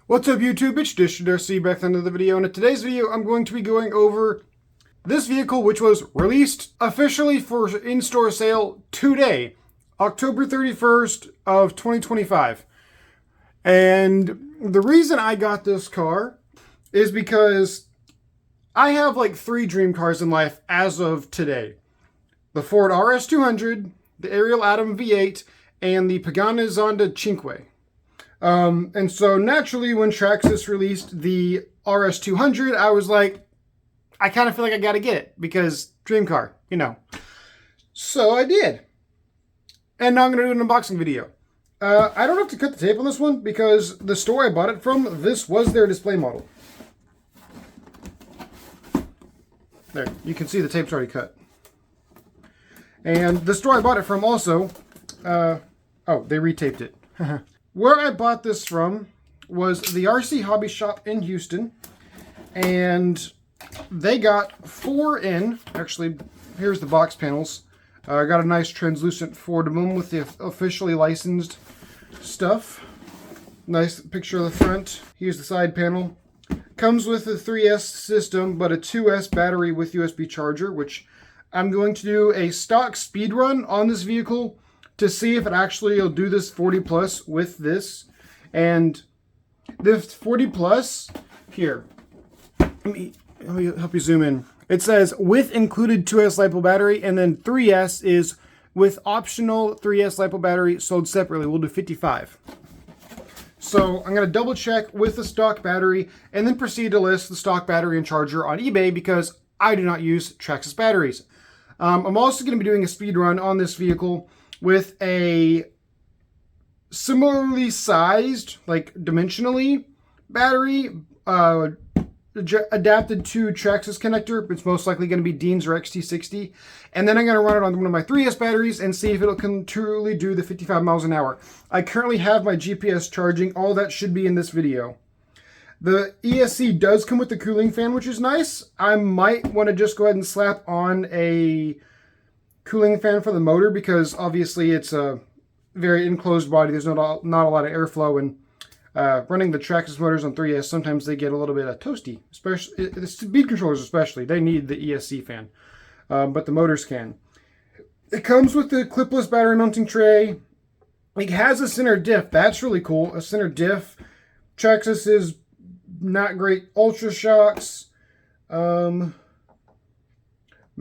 What's up YouTube, it's Dish back at the end of the video, and in today's video I'm going to be going over this vehicle which was released officially for in-store sale today, October 31st of 2025. And the reason I got this car is because I have like 3 dream cars in life as of today. The Ford RS200, the Ariel Atom V8, and the Pagani Zonda Cinque. And so naturally when Traxxas released the RS200, I was like, I kind of feel like I got to get it because dream car, you know. So I did. And now I'm going to do an unboxing video. I don't have to cut the tape on this one because the store I bought it from, this was their display model. There, you can see the tape's already cut. And the store I bought it from also, oh, they retaped it. Where I bought this from was the RC Hobby Shop in Houston, and they got 4 in. Actually, here's the box panels. I got a nice translucent Ford emblem with the officially licensed stuff. Nice picture of the front. Here's the side panel. Comes with a 3S system, but a 2S battery with USB charger, which I'm going to do a stock speed run on this vehicle to see if it actually will do this 40 plus with this. And this 40 plus, here, let me help you zoom in. It says with included 2S LiPo battery, and then 3S is with optional 3S LiPo battery sold separately. We'll do 55. So I'm going to double check with the stock battery and then proceed to list the stock battery and charger on eBay because I do not use Traxxas batteries. I'm also going to be doing a speed run on this vehicle with a similarly sized, like dimensionally, battery adapted to Traxxas connector. It's most likely going to be Dean's or XT60. And then I'm going to run it on one of my 3S batteries and see if it can truly do the 55 miles an hour. I currently have my GPS charging. All that should be in this video. The ESC does come with the cooling fan, which is nice. I might want to just go ahead and slap on a cooling fan for the motor because obviously it's a very enclosed body. There's not a lot of airflow, and running the Traxxas motors on 3S, sometimes they get a little bit toasty, especially the speed controllers especially. They need the ESC fan, but the motors can. It comes with the clipless battery mounting tray. It has a center diff. That's really cool. A center diff. Traxxas is not great. Ultra shocks.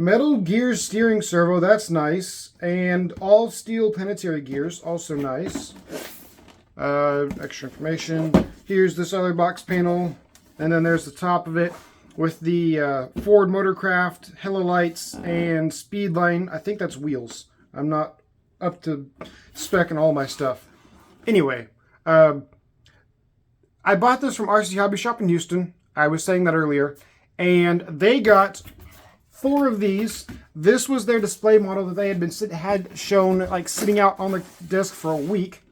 Metal gears steering servo, that's nice. And all steel planetary gears, also nice. Extra information. Here's this other box panel. And then there's the top of it with the Ford Motorcraft, Hello Lights, and Speedline. I think that's wheels. I'm not up to spec on all my stuff. Anyway, I bought this from RC Hobby Shop in Houston. I was saying that earlier. And they got 4 of these. This was their display model that they had shown like sitting out on the desk for a week.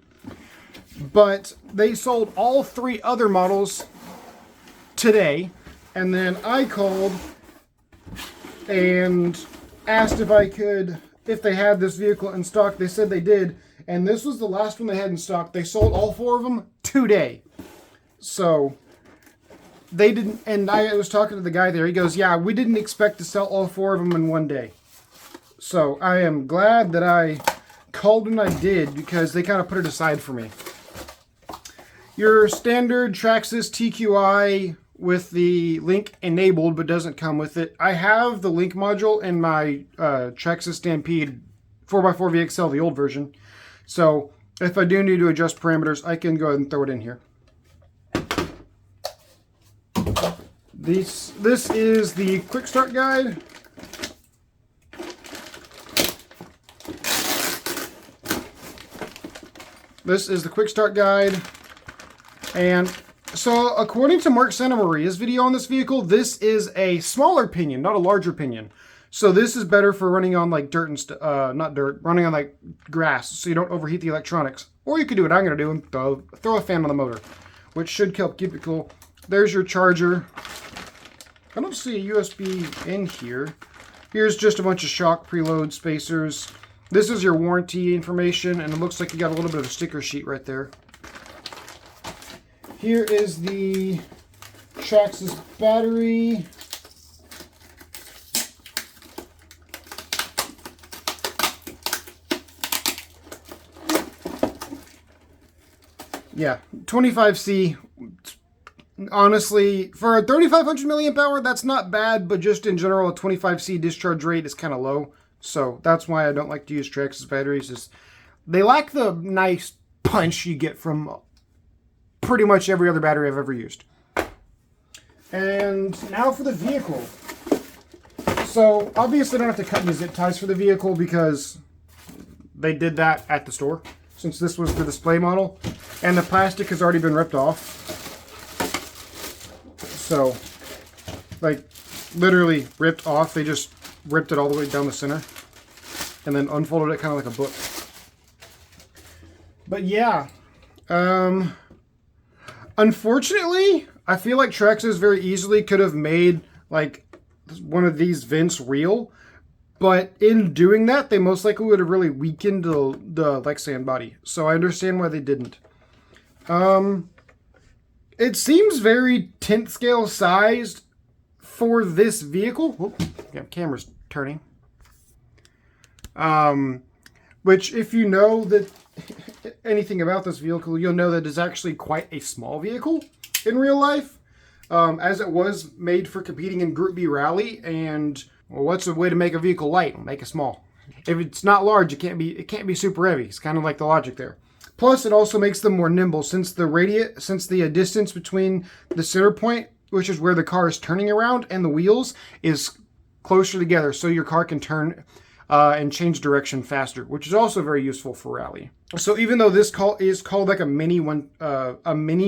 But they sold all 3 other models today. And then I called and asked if they had this vehicle in stock. They said they did. And this was the last one they had in stock. They sold all 4 of them today. So they didn't, and I was talking to the guy there. He goes, yeah, we didn't expect to sell all 4 of them in one day. So I am glad that I called when I did because they kind of put it aside for me. Your standard Traxxas TQI with the link enabled but doesn't come with it. I have the link module in my Traxxas Stampede 4x4 VXL, the old version. So if I do need to adjust parameters, I can go ahead and throw it in here. This is the quick start guide. This is the quick start guide. And so according to Mark Santamaria's video on this vehicle, this is a smaller pinion, not a larger pinion. So this is better for running on like dirt and not dirt, running on like grass, so you don't overheat the electronics. Or you could do what I'm going to do and throw a fan on the motor, which should help keep it cool. There's your charger. I don't see a USB in here. Here's just a bunch of shock preload spacers. This is your warranty information, and it looks like you got a little bit of a sticker sheet right there. Here is the Traxxas battery. Yeah, 25C. Honestly, for a 3500 milliamp hour, that's not bad, but just in general, a 25C discharge rate is kind of low. So that's why I don't like to use Traxxas batteries. Is they lack the nice punch you get from pretty much every other battery I've ever used. And now for the vehicle. So obviously I don't have to cut any zip ties for the vehicle because they did that at the store, since this was the display model. And the plastic has already been ripped off. So, like, literally ripped off. They just ripped it all the way down the center and then unfolded it kind of like a book. But yeah, unfortunately, I feel like Traxxas very easily could have made like one of these vents real, but in doing that, they most likely would have really weakened the Lexan body. So I understand why they didn't. It seems very 10th scale sized for this vehicle. Whoop, yeah, camera's turning. Which, if you know that anything about this vehicle, you'll know that it's actually quite a small vehicle in real life, as it was made for competing in Group B Rally. And well, what's a way to make a vehicle light? Make it small. If it's not large, it can't be super heavy. It's kind of like the logic there. Plus, it also makes them more nimble since the distance between the center point, which is where the car is turning around, and the wheels is closer together, so your car can turn and change direction faster, which is also very useful for rally. So even though this is called like a mini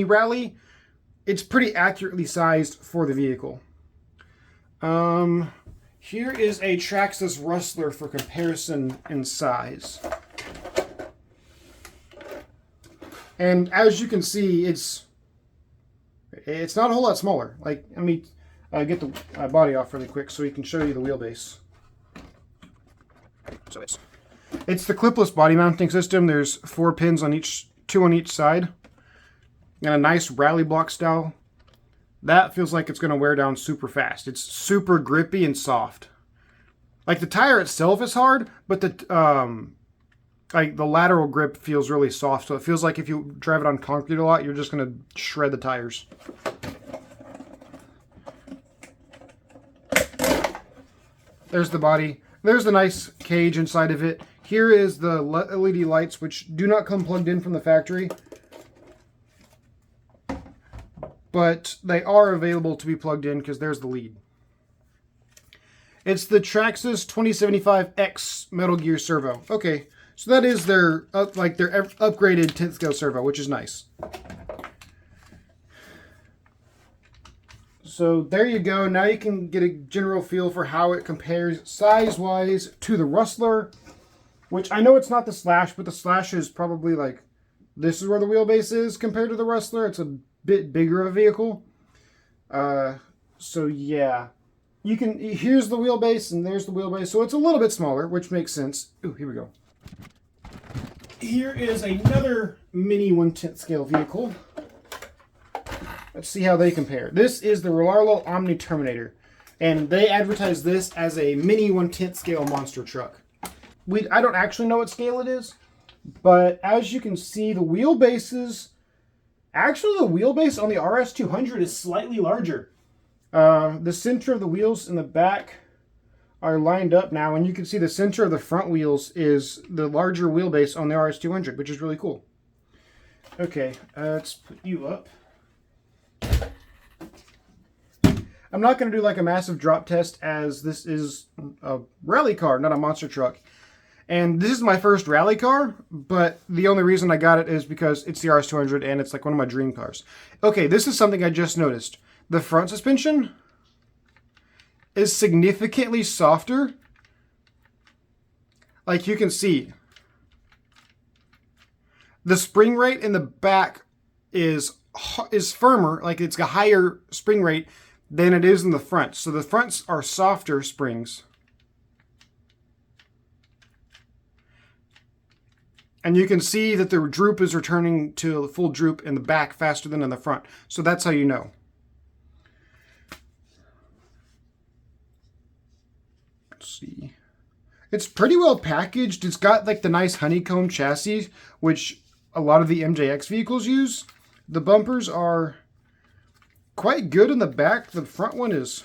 rally, it's pretty accurately sized for the vehicle. Here is a Traxxas Rustler for comparison in size. And as you can see, it's not a whole lot smaller. Like, let me get the body off really quick so we can show you the wheelbase. So it's the clipless body mounting system. There's 4 pins on two on each side, and a nice rally block style. That feels like it's going to wear down super fast. It's super grippy and soft. Like the tire itself is hard, but the lateral grip feels really soft. So it feels like if you drive it on concrete a lot, you're just going to shred the tires. There's the body. There's the nice cage inside of it. Here is the LED lights, which do not come plugged in from the factory, but they are available to be plugged in because there's the lead. It's the Traxxas 2075X Metal Gear Servo. Okay, so that is their upgraded 10th scale servo, which is nice. So there you go. Now you can get a general feel for how it compares size-wise to the Rustler, which I know it's not the Slash, but the Slash is probably like, this is where the wheelbase is compared to the Rustler. It's a bit bigger of a vehicle. So yeah, here's the wheelbase and there's the wheelbase. So it's a little bit smaller, which makes sense. Ooh, here we go. Here is another mini 1/10 scale vehicle. Let's see how they compare. This is the Rollarlo Omni Terminator, and they advertise this as a mini 1/10 scale monster truck. I don't actually know what scale it is, but as you can see, the wheelbase on the RS200 is slightly larger. The center of the wheels in the back are lined up now, and you can see the center of the front wheels is the larger wheelbase on the RS200, which is really cool. Okay, let's put you up. I'm not going to do like a massive drop test, as this is a rally car, not a monster truck. And this is my first rally car, but the only reason I got it is because it's the RS200 and it's like one of my dream cars. Okay, this is something I just noticed. The front suspension is significantly softer. Like you can see, the spring rate in the back is firmer, like it's a higher spring rate than it is in the front. So the fronts are softer springs. And you can see that the droop is returning to the full droop in the back faster than in the front. So that's how you know. Let's see. It's pretty well packaged. It's got like the nice honeycomb chassis, which a lot of the MJX vehicles use. The bumpers are quite good in the back. The front one is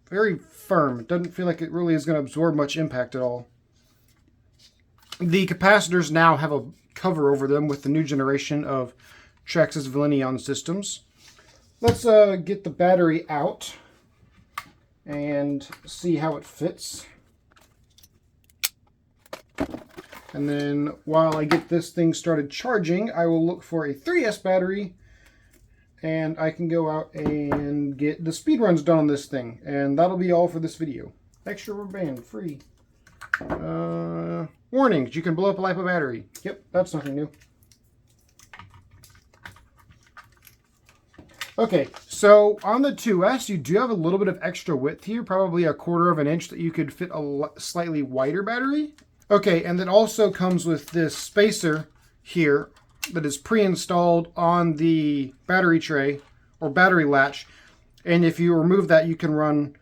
very firm. It doesn't feel like it really is going to absorb much impact at all. The capacitors now have a cover over them with the new generation of Traxxas Velineon systems. Let's get the battery out and see how it fits. And then while I get this thing started charging, I will look for a 3S battery, and I can go out and get the speed runs done on this thing. And that'll be all for this video. Extra rubber band, free. Warnings, you can blow up a LiPo battery. Yep, that's nothing new. Okay, so on the 2S, you do have a little bit of extra width here, probably a 1/4 of an inch that you could fit a slightly wider battery. Okay, and it also comes with this spacer here that is pre-installed on the battery tray or battery latch. And if you remove that, you can run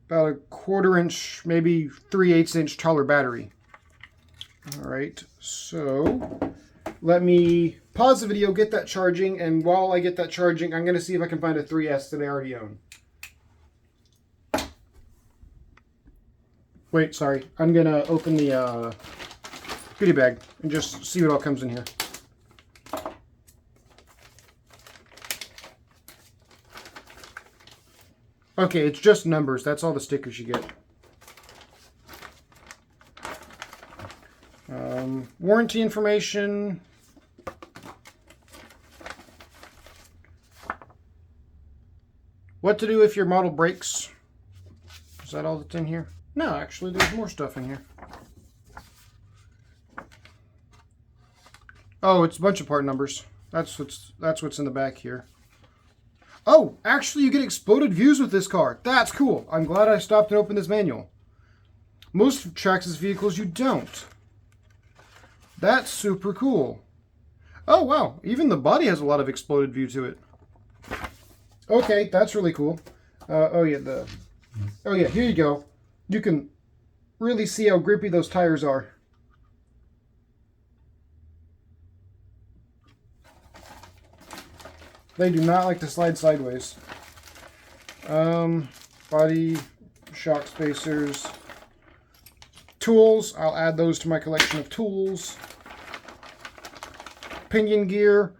about a 1/4 inch, maybe 3/8 inch taller battery. All right, so let me pause the video, get that charging, and while I get that charging, I'm going to see if I can find a 3S that I already own. Wait, sorry. I'm going to open the goodie bag and just see what all comes in here. Okay, it's just numbers. That's all the stickers you get. Warranty information. What to do if your model breaks. Is that all that's in here? No, actually, there's more stuff in here. Oh, it's a bunch of part numbers. That's what's in the back here. Oh, actually, you get exploded views with this car. That's cool. I'm glad I stopped and opened this manual. Most Traxxas vehicles, you don't. That's super cool. Oh, wow. Even the body has a lot of exploded view to it. Okay, that's really cool. Oh, yeah, here you go. You can really see how grippy those tires are. They do not like to slide sideways. Body, shock spacers, tools. I'll add those to my collection of tools. Pinion gear.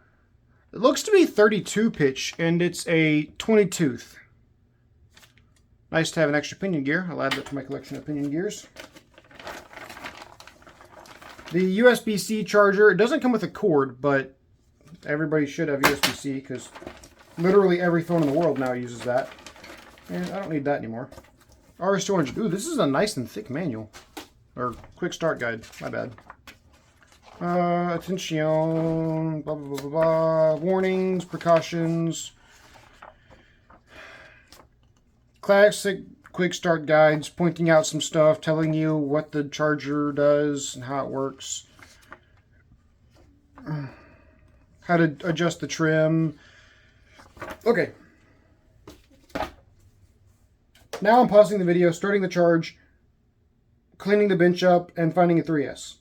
It looks to be 32 pitch, and it's a 20 tooth. Nice to have an extra pinion gear. I'll add that to my collection of pinion gears. The USB-C charger. It doesn't come with a cord, but everybody should have USB-C because literally every phone in the world now uses that. And I don't need that anymore. RS200. Ooh, this is a nice and thick manual. Or quick start guide. My bad. Attention. Blah, blah, blah, blah, blah. Warnings, precautions. Classic quick start guides pointing out some stuff, telling you what the charger does and how it works. How to adjust the trim. Okay. Now I'm pausing the video, starting the charge, cleaning the bench up, and finding a 3S.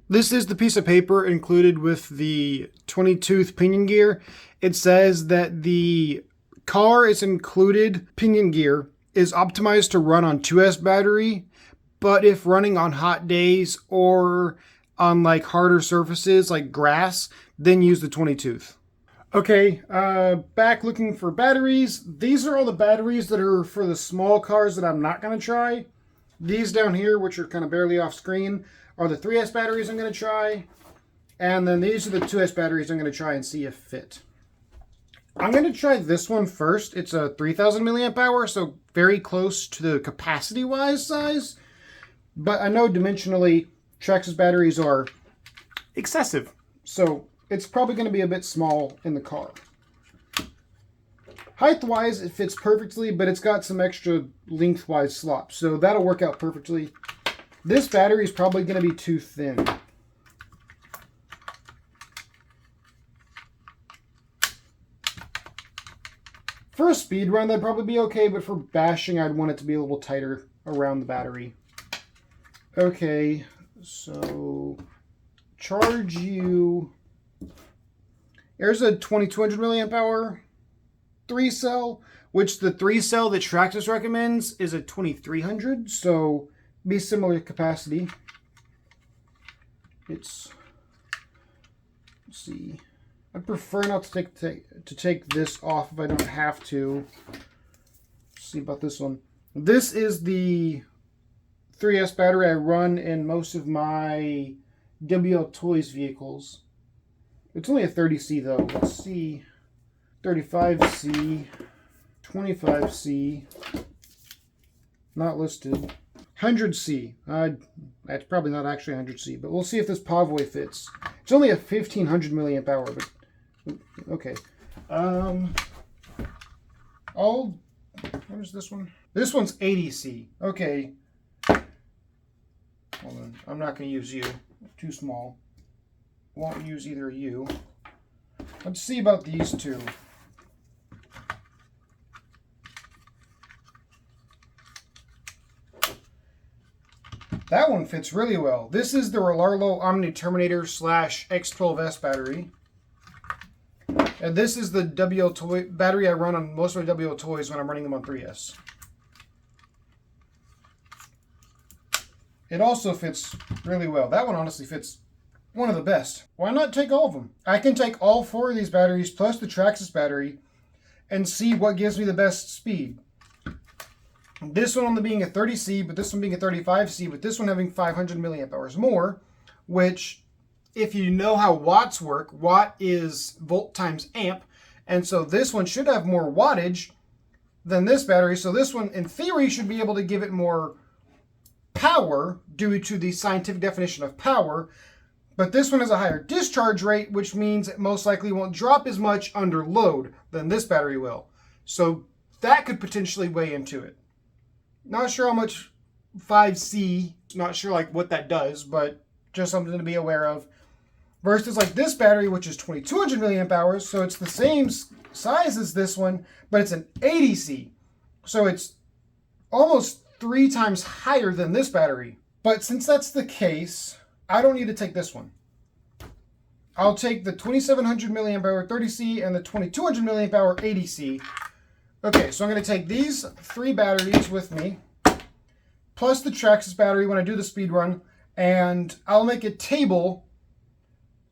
This is the piece of paper included with the 20-tooth pinion gear. It says that the car is included pinion gear is optimized to run on 2S battery, but if running on hot days or on like harder surfaces like grass, then use the 20-tooth. Okay, back looking for batteries. These are all the batteries that are for the small cars that I'm not going to try. These down here, which are kind of barely off screen, are the 3S batteries I'm going to try. And then these are the 2S batteries I'm going to try and see if fit. I'm going to try this one first. It's a 3000 milliamp hour, so very close to the capacity-wise size. But I know dimensionally, Traxxas batteries are excessive. So it's probably going to be a bit small in the car. Height-wise, it fits perfectly, but it's got some extra lengthwise slops. So that'll work out perfectly. This battery is probably going to be too thin. For a speed run, that'd probably be okay, but for bashing, I'd want it to be a little tighter around the battery. Okay, so charge you. There's a 2200 milliamp hour 3-cell, which the 3-cell that Traxxas recommends is a 2300, so be similar capacity. Let's see. I prefer not to take this off if I don't have to. Let's see about this one. This is the 3S battery I run in most of my WL Toys vehicles. It's only a 30C though. Let's see. 35C, 25C, not listed. 100C. That's probably not actually 100C, but we'll see if this Pavoy fits. It's only a 1500 milliamp hour, but okay. What is this one? This one's 80C. Okay. Hold on. I'm not going to use you. Too small. Won't use either you. Let's see about these two. That one fits really well. This is the Relarlo Omni Terminator / X12S battery. And this is the WL Toy battery I run on most of my WL Toys when I'm running them on 3S. It also fits really well. That one honestly fits one of the best. Why not take all of them? I can take all 4 of these batteries plus the Traxxas battery and see what gives me the best speed. This one only being a 30C, but this one being a 35C, but this one having 500 milliamp hours more, which, if you know how watts work, watt is volt times amp, and so this one should have more wattage than this battery, so this one, in theory, should be able to give it more power due to the scientific definition of power, but this one has a higher discharge rate, which means it most likely won't drop as much under load than this battery will. So that could potentially weigh into it. Not sure how much 5C, not sure like what that does, but just something to be aware of. Versus like this battery, which is 2200 milliamp hours, so it's the same size as this one, but it's an 80C. So it's almost 3 times higher than this battery. But since that's the case, I don't need to take this one. I'll take the 2700 milliamp hour 30C and the 2200 milliamp hour 80C. Okay, so I'm going to take these 3 batteries with me, plus the Traxxas battery when I do the speed run, and I'll make a table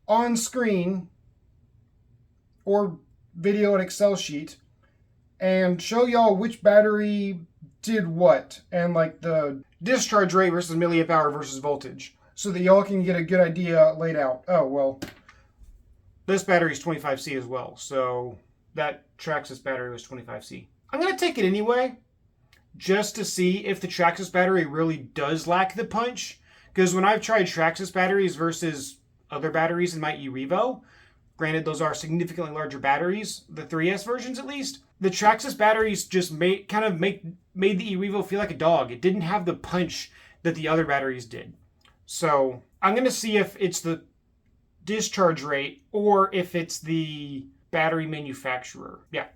on screen or video and Excel sheet and show y'all which battery did what and like the discharge rate versus milliamp hour versus voltage so that y'all can get a good idea laid out. Oh, well, this battery is 25C as well, so that Traxxas battery was 25C. I'm going to take it anyway, just to see if the Traxxas battery really does lack the punch. Because when I've tried Traxxas batteries versus other batteries in my eRevo, granted those are significantly larger batteries, the 3S versions at least, the Traxxas batteries just made the eRevo feel like a dog. It didn't have the punch that the other batteries did. So I'm going to see if it's the discharge rate or if it's the battery manufacturer. Yeah.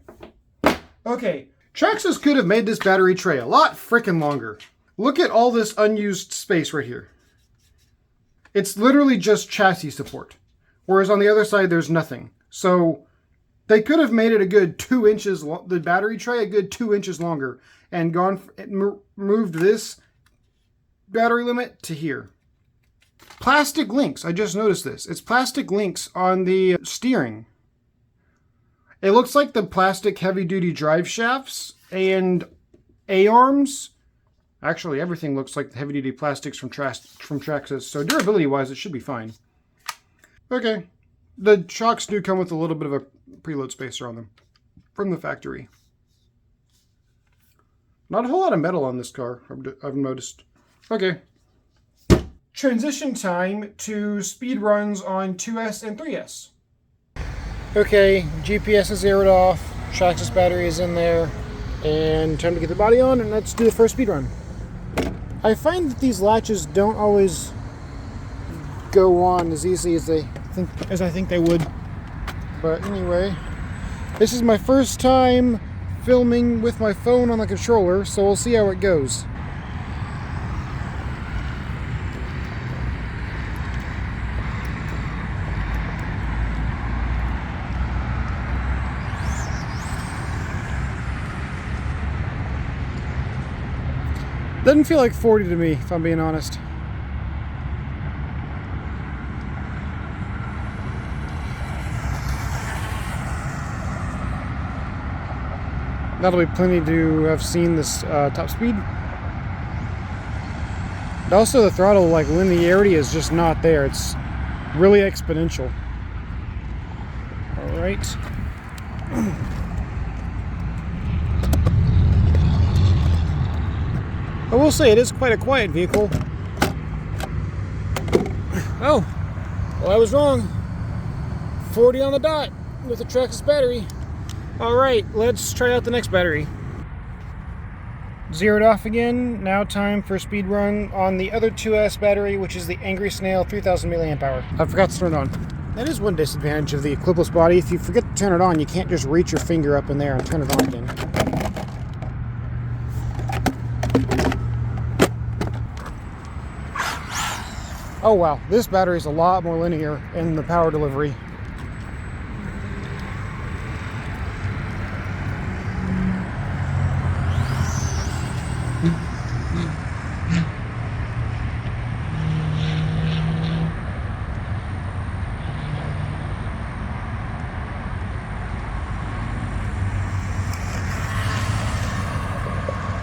Okay. Traxxas could have made this battery tray a lot freaking longer. Look at all this unused space right here. It's literally just chassis support. Whereas on the other side, there's nothing. So they could have made it a good 2 inches, the battery tray a good 2 inches longer and moved this battery limit to here. Plastic links. I just noticed this. It's plastic links on the steering. It looks like the plastic heavy-duty drive shafts and A-arms. Actually, everything looks like the heavy-duty plastics from Traxxas, so durability-wise, it should be fine. Okay. The shocks do come with a little bit of a preload spacer on them from the factory. Not a whole lot of metal on this car, I've noticed. Okay. Transition time to speed runs on 2S and 3S. Okay, GPS is zeroed off, Traxxas battery is in there, and time to get the body on, and let's do the first speed run. I find that these latches don't always go on as easy as I think they would. But anyway, this is my first time filming with my phone on the controller, so we'll see how it goes. Doesn't feel like 40 to me, if I'm being honest. That'll be plenty to have seen this top speed. And also the throttle like linearity is just not there. It's really exponential. All right. I will say it is quite a quiet vehicle. Oh, well, I was wrong. 40 on the dot with the Traxxas battery. All right, let's try out the next battery. Zeroed off again. Now time for a speed run on the other 2S battery, which is the Angry Snail 3000 milliamp hour. I forgot to turn it on. That is one disadvantage of the clipless body. If you forget to turn it on, you can't just reach your finger up in there and turn it on again. Oh wow, this battery is a lot more linear in the power delivery.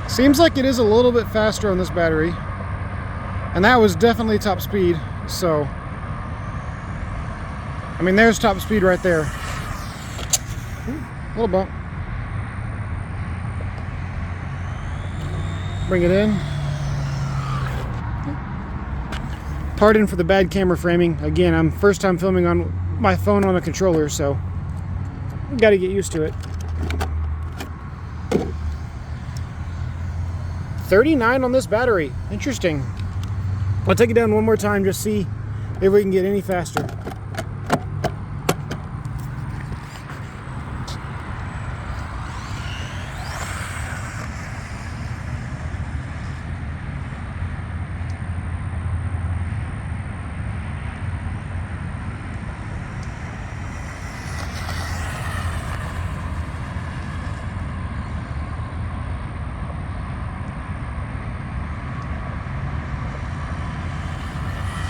Seems like it is a little bit faster on this battery. And that was definitely top speed, so I mean there's top speed right there. Ooh, little bump. Bring it in. Pardon for the bad camera framing. Again, I'm first time filming on my phone on a controller, so got to get used to it. 39 on this battery. Interesting. I'll take it down one more time, just see if we can get any faster.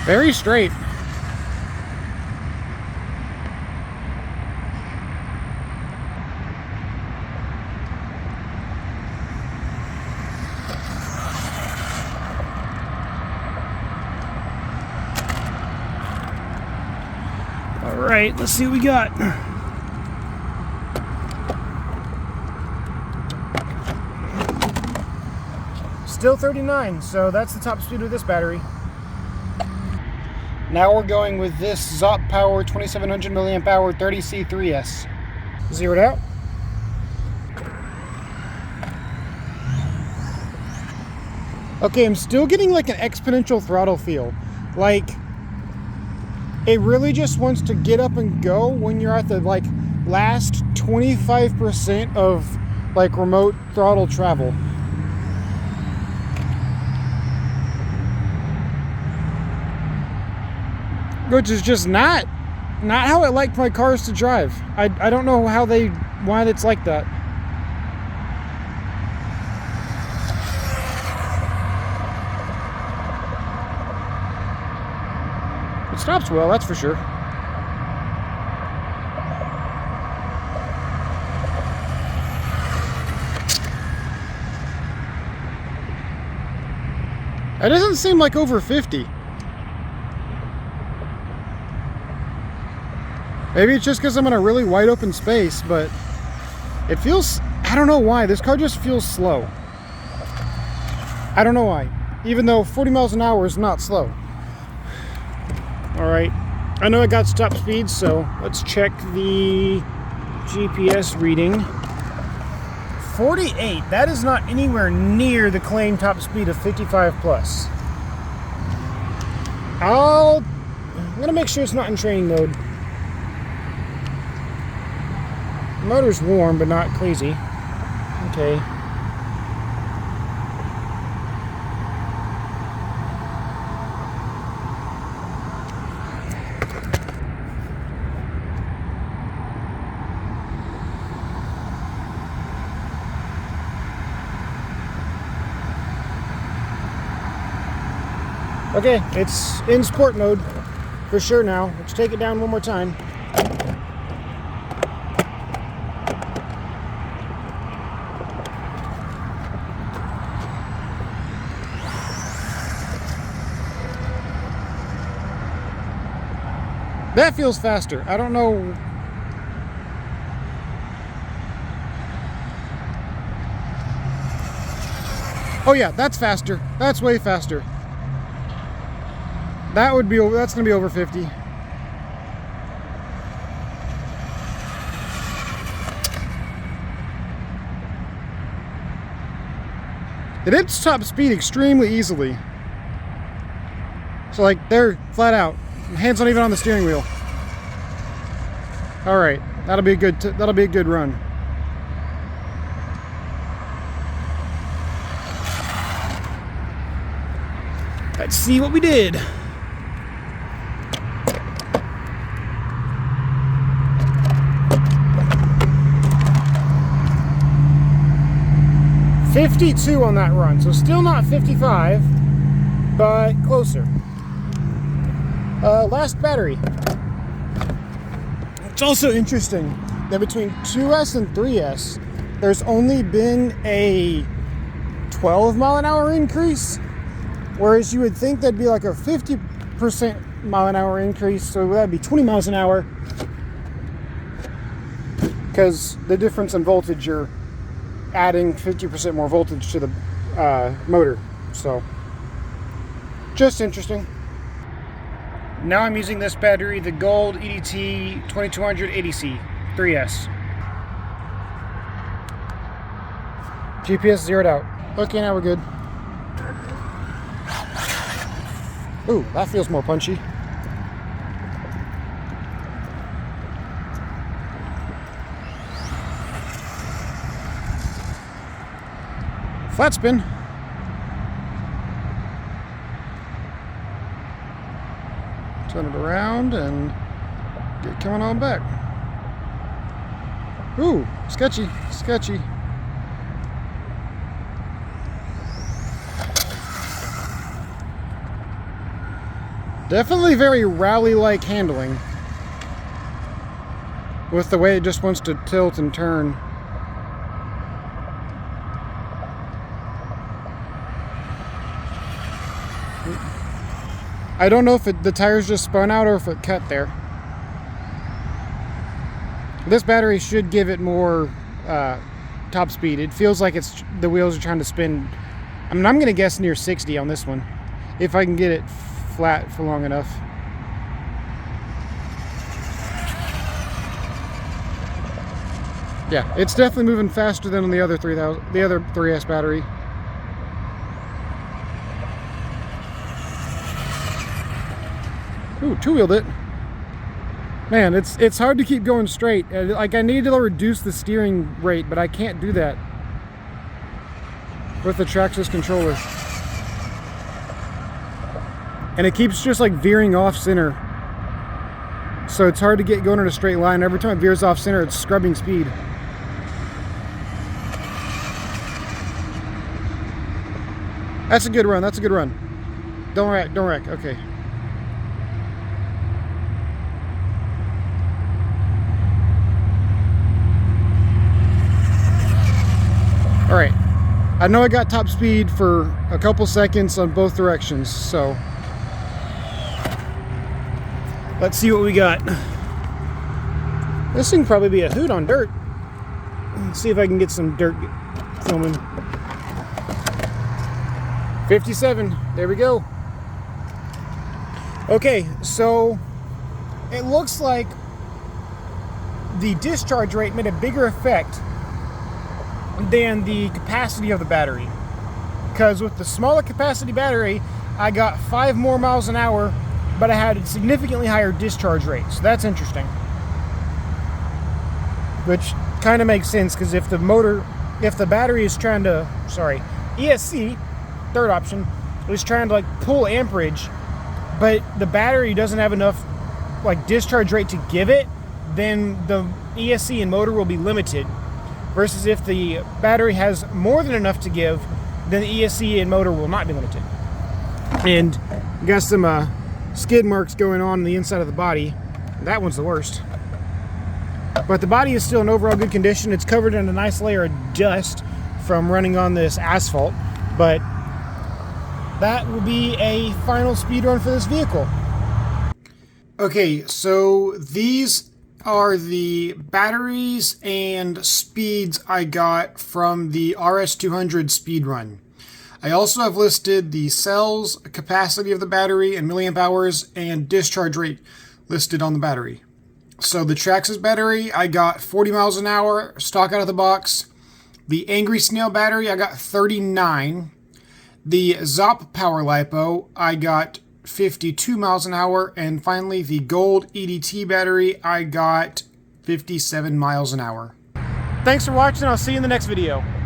Very straight. All right, let's see what we got. Still 39, so that's the top speed of this battery. Now we're going with this Zop Power 2700 milliamp hour 30C3S. Zeroed out. Okay, I'm still getting like an exponential throttle feel. Like, it really just wants to get up and go when you're at the like last 25% of like remote throttle travel. Which is just not how I like my cars to drive. I don't know why it's like that. It stops well, that's for sure. It doesn't seem like over 50. Maybe it's just because I'm in a really wide open space, but it feels, I don't know why, this car just feels slow. I don't know why, even though 40 miles an hour is not slow. All right, I know I got top speed, so let's check the GPS reading. 48. That is not anywhere near the claimed top speed of 55 plus. I'm gonna make sure it's not in training mode. The motor's warm, but not crazy. Okay. Okay, it's in sport mode for sure now. Let's take it down one more time. That feels faster. I don't know. Oh yeah, that's faster. That's way faster. That's gonna be over 50. It hits top speed extremely easily. So like they're flat out. Hands not even on the steering wheel. All right, that'll be a good run. Let's see what we did. $52 on that run, so still not 55, but closer. Last battery. It's also interesting that between 2S and 3S, there's only been a 12 mile an hour increase, whereas you would think that'd be like a 50% mile an hour increase, so that'd be 20 miles an hour, because the difference in voltage, you're adding 50% more voltage to the motor. So just interesting. Now I'm using this battery, the Gold EDT 2200 ADC 3S. GPS zeroed out. Okay, now we're good. Ooh, that feels more punchy. Flat spin. Turn it around and get coming on back. Ooh, sketchy, sketchy. Definitely very rally-like handling with the way it just wants to tilt and turn. I don't know if the tires just spun out or if it cut there. This battery should give it more top speed. It feels like the wheels are trying to spin. I mean, I'm going to guess near 60 on this one, if I can get it flat for long enough. Yeah, it's definitely moving faster than on the other 3S battery. Ooh, two-wheeled it. Man, it's hard to keep going straight. Like, I need to reduce the steering rate, but I can't do that with the Traxxas controller. And it keeps just like veering off center. So it's hard to get going in a straight line. Every time it veers off center, it's scrubbing speed. That's a good run. That's a good run. Don't wreck. Don't wreck. Okay. All right. I know I got top speed for a couple seconds on both directions, so let's see what we got. This thing probably be a hoot on dirt. Let's see if I can get some dirt filming. 57, there we go. Okay, so it looks like the discharge rate made a bigger effect than the capacity of the battery. Because with the smaller capacity battery, I got 5 more miles an hour, but I had a significantly higher discharge rate. So that's interesting. Which kind of makes sense, because if the battery is trying to, ESC, third option, is trying to like pull amperage, but the battery doesn't have enough like discharge rate to give it, then the ESC and motor will be limited. Versus if the battery has more than enough to give, then the ESC and motor will not be limited. And got some skid marks going on the inside of the body. That one's the worst. But the body is still in overall good condition. It's covered in a nice layer of dust from running on this asphalt. But that will be a final speed run for this vehicle. Okay, so these are the batteries and speeds I got from the RS200 speed run. I also have listed the cells, capacity of the battery, and milliamp hours, and discharge rate listed on the battery. So the Traxxas battery, I got 40 miles an hour, stock out of the box. The Angry Snail battery, I got 39. The Zop Power Lipo, I got 52 miles an hour. And finally, the Gold EDT battery, I got 57 miles an hour. Thanks for watching. I'll see you in the next video.